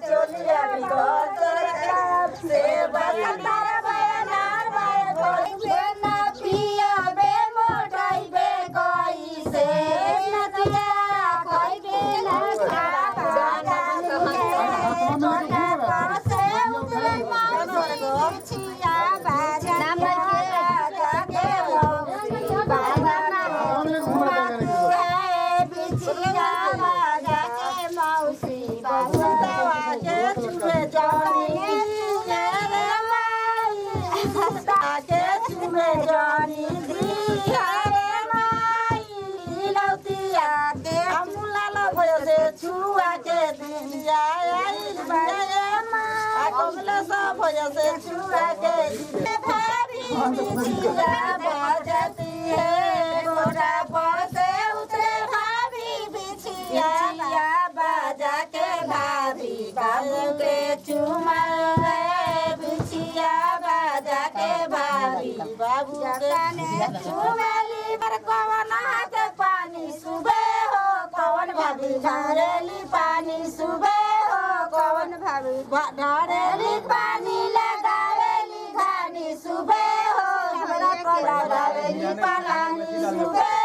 चोलिया बिगड़ से बसंतर बयानार बाय कोई ना पिया बे मोटाई बे कोई से नदिया कोई बे ना खाना छोटा पासे उतरे मां छिया बाजा जाके बाजा ना बिछिया बाजा के मौसी बसंतवा के चुमे जानी रे माई के चुमे जानी दी रे माई लौतिया के अमुला लो भयो से छुआ के दिन जाई रे माई कमले सब भयो से छुआ के दिन भारी बिछिया बजती है गोरा पसे उतरे भाभी बिछिया बाजा के भाभी बाबू के चुमा बिछिया बाजा के भाभी बाबू के चुमेली पर कवन हाथ पानी सुबह हो कवन भाभी ढारेली पानी सुबह हो कवन भाभी ढारेली पानी लगावेली घानी सुबह हो हमरा ढारेली पानी सुबह